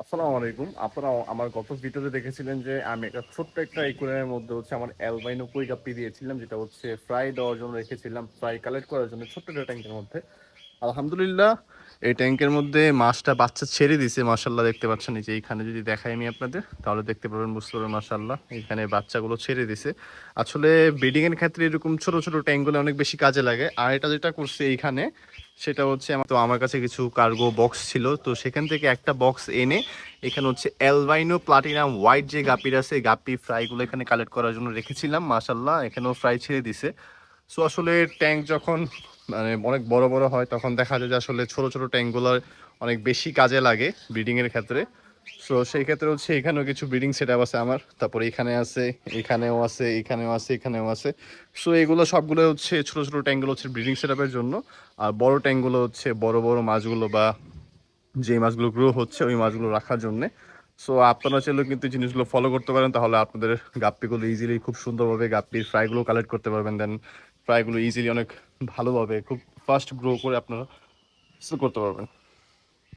আসসালামু আলাইকুম। আপনারা আমার গত ভিডিওতে দেখেছিলেন যে আমি ছোট্ট একটা একুয়ারিয়ামের মধ্যে আমার অ্যালবাইনো কই গাপ্পি দিয়েছিলাম, যেটা ফ্রাই দেওয়ার জন্য রেখেছিলাম, ফ্রাই কালেক্ট করার জন্য ছোট্ট একটা ট্যাঙ্কের মধ্যে। আলহামদুলিল্লাহ এই ট্যাঙ্কের মধ্যে মাছটা বাচ্চা ছেড়ে দিছে, মাশাআল্লাহ। দেখতে পাচ্ছেন এই যে এইখানে যদি দেখাই আমি আপনাদের, তাহলে দেখতে পারবেন, বুঝতে পারবেন, মাশাআল্লাহ এখানে বাচ্চাগুলো ছেড়ে দিছে। আসলে ব্রিডিং এর ক্ষেত্রে এরকম ছোট ছোট ট্যাঙ্কগুলো অনেক বেশি কাজে লাগে। আর এটা যেটা করছে এইখানে, সেটা আমার কাছে কিছু কার্গো বক্স ছিল, তো সেখান থেকে একটা বক্স এনে এখানে অ্যালবাইনো প্লাটিনাম হোয়াইট যে গাপ্পির আছে, এই গাপ্পি ফ্রাইগুলো এখানে কালেক্ট করার জন্য রেখেছিলাম। মাশাআল্লাহ এখানেও ফ্রাই ছেড়ে দিছে। সো আসলে ট্যাঙ্ক যখন অনেক বড় বড় হয়, তখন দেখা যায় যে আসলে ছোট ছোট ট্যাঙ্কগুলোর অনেক বেশি কাজে লাগে ব্রিডিংয়ের ক্ষেত্রে। সো সেই ক্ষেত্রে এখানেও কিছু ব্রিডিং সেট আপ আছে আমার, তারপরে এখানে আছে, এখানেও আছে, এখানেও আছে, এখানেও আছে। সো এগুলো সবগুলো ছোট ছোট ট্যাঙ্কগুলো ব্রিডিং সেট আপের জন্য। আর বড় ট্যাঙ্কগুলো বড় বড় মাছগুলো বা যে মাছগুলো গ্রো হচ্ছে ওই মাছগুলো রাখার জন্যে। সো আপনারা চাইলেও কিন্তু এই জিনিসগুলো ফলো করতে পারেন, তাহলে আপনাদের গাপ্পিগুলো ইজিলি খুব সুন্দরভাবে গাপ্পির ফ্রাইগুলো কালেক্ট করতে পারবেন। দেন ফ্রাইগুলো ইজিলি অনেক ভালোভাবে খুব ফাস্ট গ্রো করে আপনারা সেল করতে পারবেন।